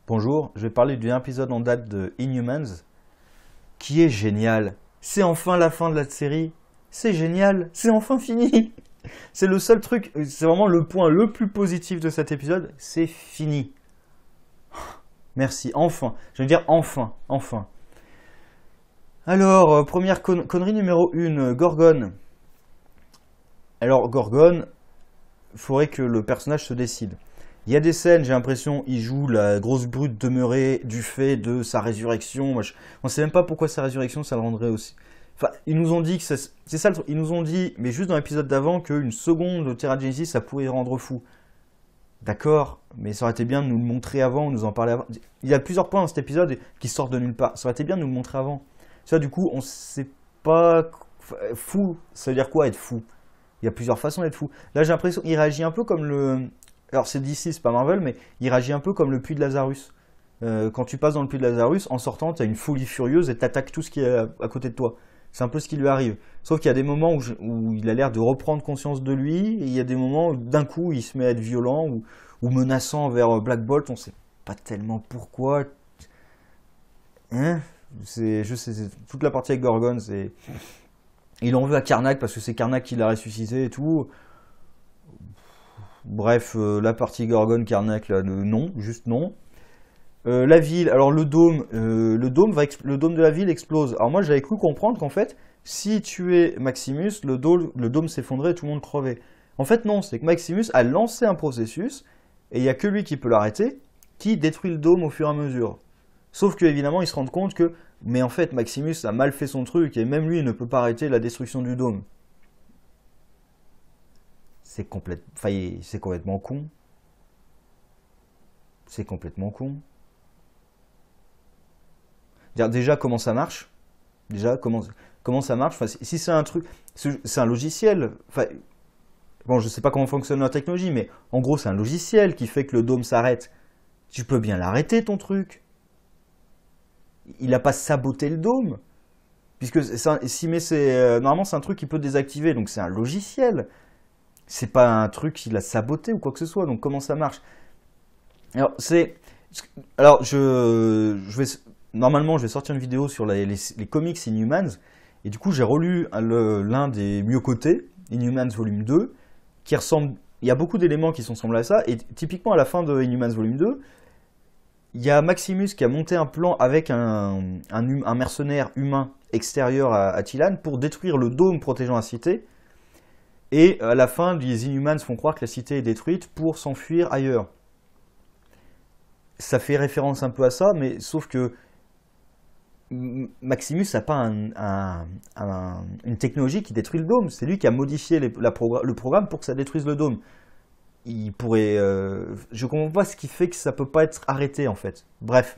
Bonjour, je vais parler d'un épisode en date de Inhumans qui est génial. C'est enfin la fin de la série. C'est génial, c'est enfin fini. C'est le seul truc, c'est vraiment le point le plus positif de cet épisode, c'est fini. Merci, enfin. Je veux dire enfin, enfin. Alors, première connerie numéro 1, Gorgon. Alors, Gorgon, il faudrait que le personnage se décide. Il y a des scènes, j'ai l'impression, il joue la grosse brute demeurée du fait de sa résurrection. On ne sait même pas pourquoi sa résurrection, ça le rendrait aussi. Enfin, ils nous ont dit que c'est ça le truc. Ils nous ont dit, mais juste dans l'épisode d'avant, qu'une seconde de Terra Genesis, ça pouvait rendre fou. D'accord, mais ça aurait été bien de nous le montrer avant, nous en parler avant. Il y a plusieurs points dans cet épisode qui sortent de nulle part. Ça aurait été bien de nous le montrer avant. Ça, du coup, on ne sait pas. Fou, ça veut dire quoi être fou? Il y a plusieurs façons d'être fou. Là, j'ai l'impression qu'il réagit un peu comme le. Alors, c'est DC, c'est pas Marvel, mais il réagit un peu comme le puits de Lazarus. Quand tu passes dans le puits de Lazarus, en sortant, tu as une folie furieuse et t'attaques tout ce qui est à côté de toi. C'est un peu ce qui lui arrive. Sauf qu'il y a des moments où il a l'air de reprendre conscience de lui, et il y a des moments où d'un coup il se met à être violent ou menaçant vers Black Bolt. On sait pas tellement pourquoi. Hein? Je sais, toute la partie avec Gorgon, c'est. Il en veut à Karnak parce que c'est Karnak qui l'a ressuscité et tout. Bref, la partie Gorgon, Karnak, là, non, juste non. La ville, alors le dôme de la ville explose. Alors moi j'avais cru comprendre qu'en fait, si tu es Maximus, le dôme s'effondrait et tout le monde crevait. En fait non, c'est que Maximus a lancé un processus et il n'y a que lui qui peut l'arrêter, qui détruit le dôme au fur et à mesure. Sauf que évidemment ils se rendent compte que, mais en fait Maximus a mal fait son truc et même lui ne peut pas arrêter la destruction du dôme. C'est complètement con. C'est complètement con. Déjà, comment ça marche? Déjà, comment ça marche? Enfin, si c'est un truc, c'est un logiciel. Enfin, bon, je sais pas comment fonctionne la technologie, mais en gros, c'est un logiciel qui fait que le dôme s'arrête. Tu peux bien l'arrêter, ton truc. Il a pas saboté le dôme. Puisque si, mais normalement, c'est un truc qui peut désactiver, donc c'est un logiciel. C'est pas un truc qu'il a saboté ou quoi que ce soit, donc comment ça marche? Alors, je vais. Normalement, je vais sortir une vidéo sur les comics Inhumans, et du coup, j'ai relu l'un des mieux cotés, Inhumans Volume 2, qui ressemble. Il y a beaucoup d'éléments qui sont semblés à ça, et typiquement à la fin de Inhumans Volume 2, il y a Maximus qui a monté un plan avec un mercenaire humain extérieur à Tilan pour détruire le dôme protégeant la cité, et à la fin, les Inhumans font croire que la cité est détruite pour s'enfuir ailleurs. Ça fait référence un peu à ça, mais sauf que Maximus n'a pas une technologie qui détruit le dôme. C'est lui qui a modifié le programme pour que ça détruise le dôme. Il pourrait. Je comprends pas ce qui fait que ça peut pas être arrêté en fait. Bref,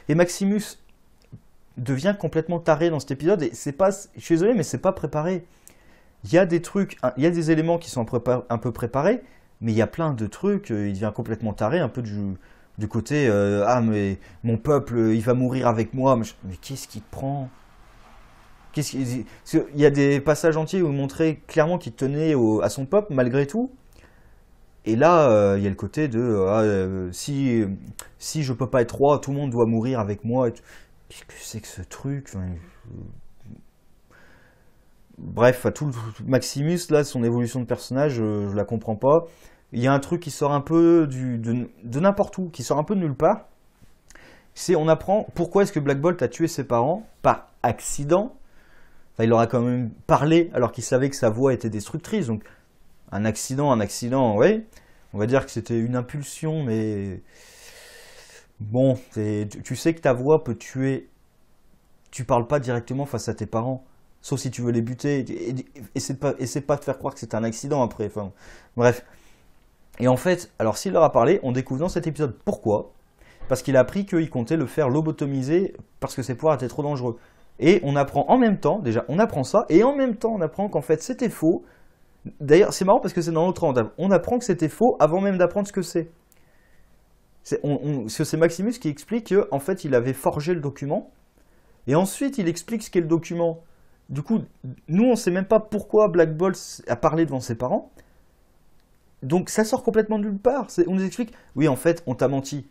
et Maximus devient complètement taré dans cet épisode et c'est pas. Je suis désolé, mais c'est pas préparé. Il y a des trucs, il y a des éléments qui sont un peu préparés, mais il y a plein de trucs. Il devient complètement taré, un peu du côté ah mais mon peuple il va mourir avec moi, mais qu'est-ce qui te prend? Il y a des passages entiers où il montrait clairement qu'il tenait à son peuple malgré tout, et là il y a le côté de si je peux pas être roi, tout le monde doit mourir avec moi. Qu'est-ce que c'est que ce truc? Enfin, bref, Maximus là, son évolution de personnage, je la comprends pas. Il y a un truc qui sort un peu de n'importe où, qui sort un peu de nulle part. C'est on apprend pourquoi est-ce que Black Bolt a tué ses parents par accident. Enfin, il leur a quand même parlé alors qu'il savait que sa voix était destructrice. Donc un accident, ouais. On va dire que c'était une impulsion, mais bon, tu sais que ta voix peut tuer. Tu parles pas directement face à tes parents, sauf si tu veux les buter. Essaie pas de faire croire que c'est un accident après. Enfin, bref. Et en fait, alors s'il leur a parlé, on découvre dans cet épisode pourquoi. Parce qu'il a appris qu'il comptait le faire lobotomiser parce que ses pouvoirs étaient trop dangereux. Et on apprend en même temps, déjà, on apprend ça, et en même temps, on apprend qu'en fait, c'était faux. D'ailleurs, c'est marrant parce que c'est dans l'autre ordre. On apprend que c'était faux avant même d'apprendre ce que c'est. C'est Maximus qui explique qu'en fait, il avait forgé le document, et ensuite, il explique ce qu'est le document. Du coup, nous, on ne sait même pas pourquoi Black Bolt a parlé devant ses parents. Donc ça sort complètement de nulle part. On nous explique, oui, en fait, on t'a menti.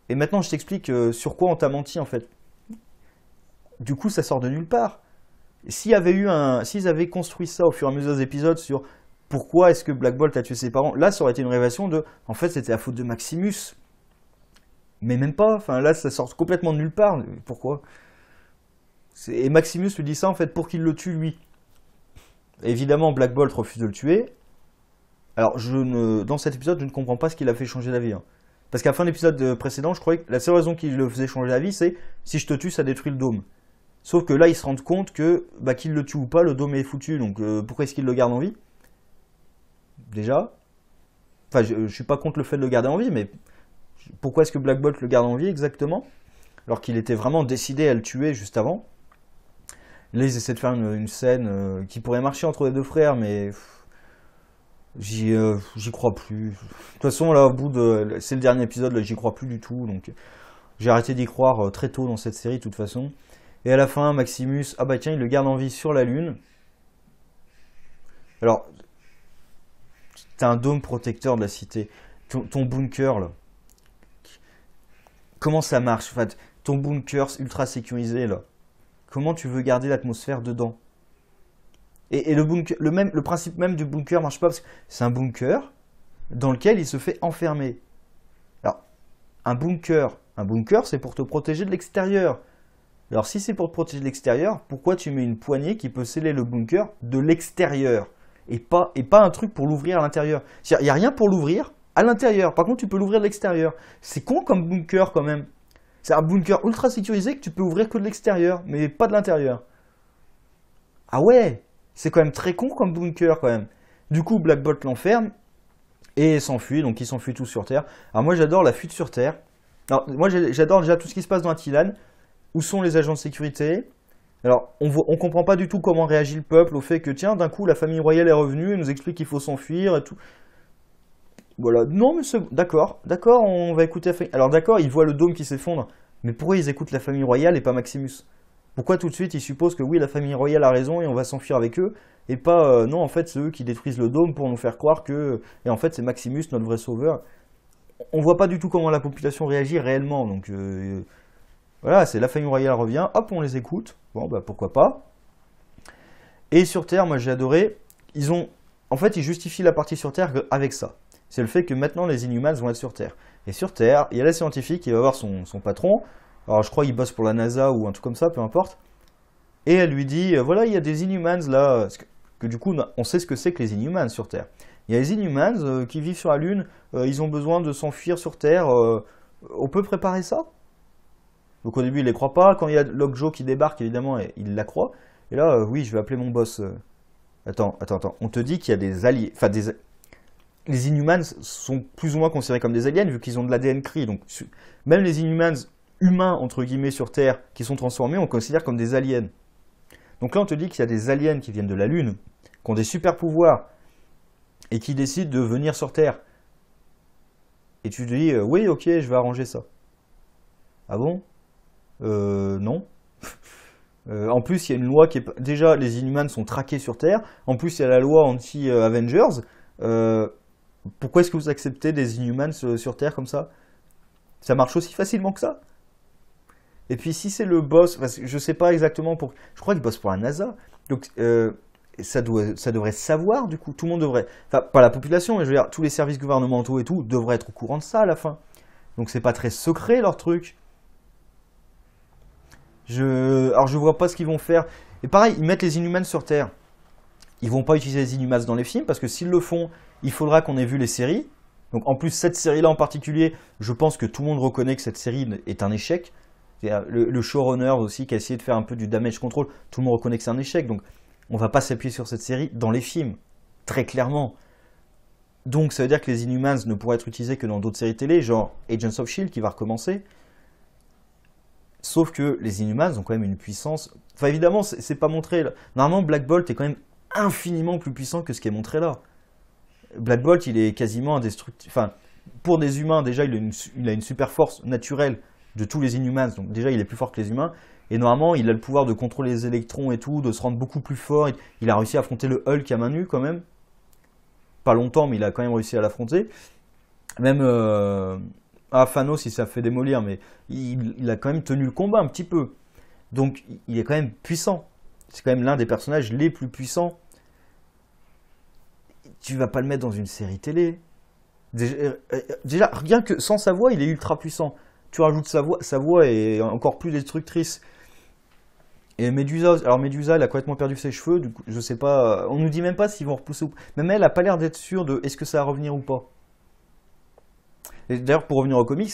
Et maintenant, je t'explique sur quoi on t'a menti, en fait. Du coup, ça sort de nulle part. S'ils avaient construit ça au fur et à mesure des épisodes sur pourquoi est-ce que Black Bolt a tué ses parents, là, ça aurait été une révélation de, en fait, c'était la faute de Maximus. Mais même pas. Enfin, là, ça sort complètement de nulle part. Pourquoi? Et Maximus lui dit ça, en fait, pour qu'il le tue, lui. Évidemment, Black Bolt refuse de le tuer. Alors, dans cet épisode, je ne comprends pas ce qui l'a fait changer d'avis. Hein. Parce qu'à la fin de l'épisode précédent, je croyais que la seule raison qui le faisait changer d'avis, c'est si je te tue, ça détruit le dôme. Sauf que là, ils se rendent compte que, qu'il le tue ou pas, le dôme est foutu. Donc, pourquoi est-ce qu'il le garde en vie? Déjà. Enfin, je suis pas contre le fait de le garder en vie, mais pourquoi est-ce que Black Bolt le garde en vie exactement? Alors qu'il était vraiment décidé à le tuer juste avant. Là, ils essaient de faire une scène qui pourrait marcher entre les deux frères, mais j'y crois plus. De toute façon, là, c'est le dernier épisode, là, j'y crois plus du tout. Donc, j'ai arrêté d'y croire très tôt dans cette série, de toute façon. Et à la fin, Maximus, ah bah tiens, il le garde en vie sur la Lune. Alors, t'as un dôme protecteur de la cité. Ton bunker, là. Comment ça marche? Enfin, ton bunker ultra sécurisé, là. Comment tu veux garder l'atmosphère dedans? Et le principe même du bunker marche pas parce que c'est un bunker dans lequel il se fait enfermer. Alors, un bunker, c'est pour te protéger de l'extérieur. Alors, si c'est pour te protéger de l'extérieur, pourquoi tu mets une poignée qui peut sceller le bunker de l'extérieur et pas un truc pour l'ouvrir à l'intérieur? Il n'y a rien pour l'ouvrir à l'intérieur. Par contre, tu peux l'ouvrir de l'extérieur. C'est con comme bunker quand même. C'est un bunker ultra sécurisé que tu peux ouvrir que de l'extérieur, mais pas de l'intérieur. Ah ouais, c'est quand même très con comme bunker quand même. Du coup, Black Bolt l'enferme et s'enfuit, donc il s'enfuit tout sur Terre. Alors moi j'adore la fuite sur Terre. Alors moi j'adore déjà tout ce qui se passe dans Attilan. Où sont les agents de sécurité? Alors on comprend pas du tout comment réagit le peuple au fait que tiens, d'un coup la famille royale est revenue et nous explique qu'il faut s'enfuir et tout. Voilà, non mais d'accord, on va écouter la famille. Alors d'accord, ils voient le dôme qui s'effondre, mais pourquoi ils écoutent la famille royale et pas Maximus? Pourquoi tout de suite ils supposent que oui, la famille royale a raison et on va s'enfuir avec eux, et pas non, en fait c'est eux qui détruisent le dôme pour nous faire croire que... Et en fait c'est Maximus notre vrai sauveur. On voit pas du tout comment la population réagit réellement, donc voilà, c'est la famille royale revient, hop on les écoute, bon bah pourquoi pas. Et sur Terre, moi j'ai adoré, en fait ils justifient la partie sur Terre avec ça. C'est le fait que maintenant les Inhumans vont être sur Terre. Et sur Terre, il y a la scientifique qui va voir son patron. Alors je crois qu'il bosse pour la NASA ou un truc comme ça, peu importe. Et elle lui dit, voilà, il y a des Inhumans là. Que du coup, on sait ce que c'est que les Inhumans sur Terre. Il y a les Inhumans qui vivent sur la Lune, ils ont besoin de s'enfuir sur Terre. On peut préparer ça? Donc au début, il ne les croit pas. Quand il y a Lockjaw qui débarque, évidemment, il la croit. Et là, oui, je vais appeler mon boss. Attends. On te dit qu'il y a des alliés... Enfin, les Inhumans sont plus ou moins considérés comme des aliens vu qu'ils ont de l'ADN Kree. Donc même les Inhumans humains entre guillemets sur Terre qui sont transformés, on considère comme des aliens. Donc là on te dit qu'il y a des aliens qui viennent de la Lune, qui ont des super pouvoirs et qui décident de venir sur Terre. Et tu te dis oui ok je vais arranger ça. Ah bon? Non. En plus il y a une loi qui est... Déjà les Inhumans sont traqués sur Terre, en plus il y a la loi anti-Avengers. Pourquoi est-ce que vous acceptez des Inhumans sur Terre comme ça? Ça marche aussi facilement que ça? Et puis si c'est le boss, parce que je sais pas exactement pour... Je crois qu'il bosse pour la NASA. Donc ça devrait savoir du coup, tout le monde devrait... Enfin pas la population, mais je veux dire, tous les services gouvernementaux et tout devraient être au courant de ça à la fin. Donc c'est pas très secret leur truc. Alors je vois pas ce qu'ils vont faire. Et pareil, ils mettent les Inhumans sur Terre. Ils vont pas utiliser les Inhumans dans les films parce que s'ils le font, il faudra qu'on ait vu les séries. Donc en plus, cette série-là en particulier, je pense que tout le monde reconnaît que cette série est un échec. Le showrunner aussi qui a essayé de faire un peu du damage control, tout le monde reconnaît que c'est un échec. Donc on va pas s'appuyer sur cette série dans les films, très clairement. Donc ça veut dire que les Inhumans ne pourraient être utilisés que dans d'autres séries télé, genre Agents of S.H.I.E.L.D. qui va recommencer. Sauf que les Inhumans ont quand même une puissance... Enfin évidemment, c'est pas montré... Normalement, Black Bolt est quand même infiniment plus puissant que ce qui est montré là. Black Bolt, il est quasiment indestructible. Enfin, pour des humains, déjà, il a une super force naturelle de tous les Inhumans. Donc déjà, il est plus fort que les humains. Et normalement, il a le pouvoir de contrôler les électrons et tout, de se rendre beaucoup plus fort. Il a réussi à affronter le Hulk à main nue quand même. Pas longtemps, mais il a quand même réussi à l'affronter. Même Ah, Thanos, il s'est fait démolir, mais il a quand même tenu le combat un petit peu. Donc, il est quand même puissant. C'est quand même l'un des personnages les plus puissants. Tu vas pas le mettre dans une série télé. Déjà, rien que sans sa voix, il est ultra puissant. Tu rajoutes sa voix est encore plus destructrice. Et Medusa, alors Medusa, elle a complètement perdu ses cheveux. Du coup, je sais pas. On nous dit même pas s'ils vont repousser ou pas. Même elle a pas l'air d'être sûre de est-ce que ça va revenir ou pas. Et d'ailleurs, pour revenir aux comics,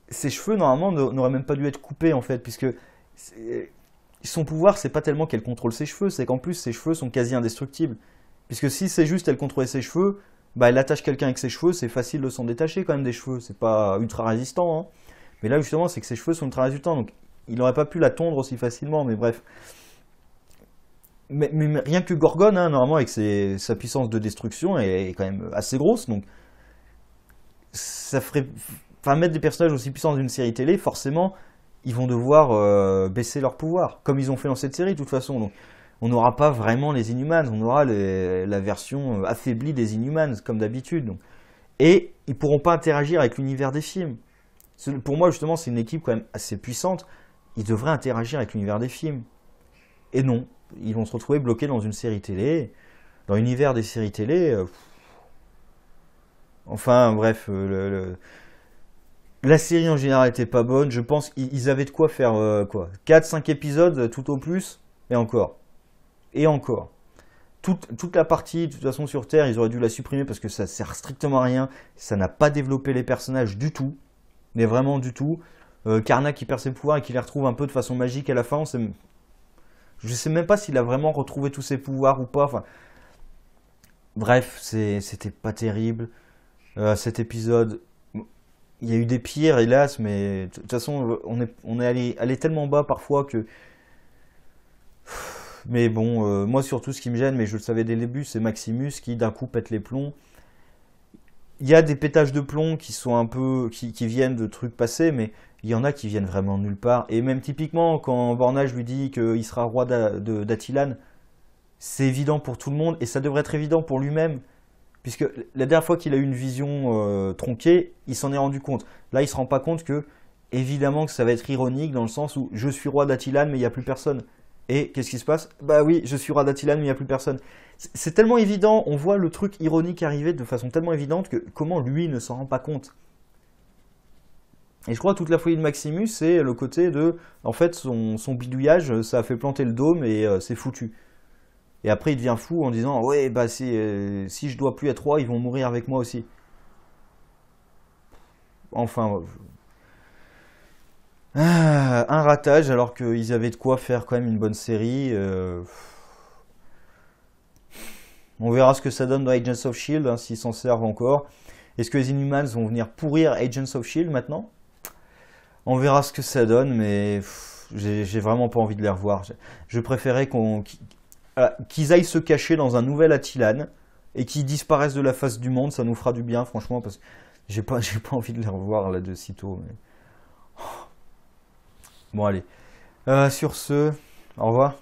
ses cheveux normalement n'auraient même pas dû être coupés en fait, puisque son pouvoir, c'est pas tellement qu'elle contrôle ses cheveux, c'est qu'en plus ses cheveux sont quasi indestructibles. Puisque si c'est juste elle contrôlait ses cheveux, bah elle attache quelqu'un avec ses cheveux, c'est facile de s'en détacher quand même des cheveux, c'est pas ultra résistant. Hein. Mais là justement, c'est que ses cheveux sont ultra résistants, donc il n'aurait pas pu la tondre aussi facilement, mais bref. Mais rien que Gorgon, hein, normalement avec sa puissance de destruction, elle est quand même assez grosse, donc ça ferait. Enfin, mettre des personnages aussi puissants dans une série télé, forcément, ils vont devoir baisser leur pouvoir, comme ils ont fait dans cette série de toute façon. Donc, on n'aura pas vraiment les Inhumans, on aura la version affaiblie des Inhumans, comme d'habitude. Donc. Et ils pourront pas interagir avec l'univers des films. Pour moi, justement, c'est une équipe quand même assez puissante. Ils devraient interagir avec l'univers des films. Et non, ils vont se retrouver bloqués dans une série télé. Dans l'univers des séries télé. Enfin, bref, la série en général était pas bonne. Je pense qu'ils avaient de quoi faire quoi 4-5 épisodes tout au plus. Et encore. Et encore. Toute la partie, de toute façon, sur Terre, ils auraient dû la supprimer parce que ça sert strictement à rien. Ça n'a pas développé les personnages du tout. Mais vraiment du tout. Karnak qui perd ses pouvoirs et qui les retrouve un peu de façon magique à la fin. Je sais même pas s'il a vraiment retrouvé tous ses pouvoirs ou pas. Enfin, bref, c'était pas terrible. Cet épisode, il y a eu des pires, hélas, mais de toute façon, on est allé tellement bas parfois que. Mais bon, moi surtout ce qui me gêne, mais je le savais dès le début, c'est Maximus qui d'un coup pète les plombs. Il y a des pétages de plomb qui sont un peu, qui viennent de trucs passés, mais il y en a qui viennent vraiment de nulle part. Et même typiquement, quand Bornage lui dit qu'il sera roi d'Attilan, c'est évident pour tout le monde, et ça devrait être évident pour lui-même. Puisque la dernière fois qu'il a eu une vision tronquée, il s'en est rendu compte. Là, il se rend pas compte que, évidemment, que ça va être ironique dans le sens où je suis roi d'Attilan, mais il n'y a plus personne. Et qu'est-ce qui se passe? Bah oui, je suis roi d'Attilan, mais il n'y a plus personne. C'est tellement évident, on voit le truc ironique arriver de façon tellement évidente que comment lui ne s'en rend pas compte. Et je crois que toute la folie de Maximus, c'est le côté de, en fait, son bidouillage, ça a fait planter le dôme et c'est foutu. Et après, il devient fou en disant, ouais, bah si je dois plus être roi, ils vont mourir avec moi aussi. Enfin, un ratage alors qu'ils avaient de quoi faire quand même une bonne série. On verra ce que ça donne dans Agents of Shield, hein, s'ils s'en servent encore. Est-ce que les Inhumans vont venir pourrir Agents of Shield maintenant? On verra ce que ça donne, mais j'ai vraiment pas envie de les revoir. Je préférais qu'ils aillent se cacher dans un nouvel Attilan et qu'ils disparaissent de la face du monde. Ça nous fera du bien, franchement, parce que j'ai pas envie de les revoir là de sitôt. Mais... Bon, allez. Sur ce, au revoir.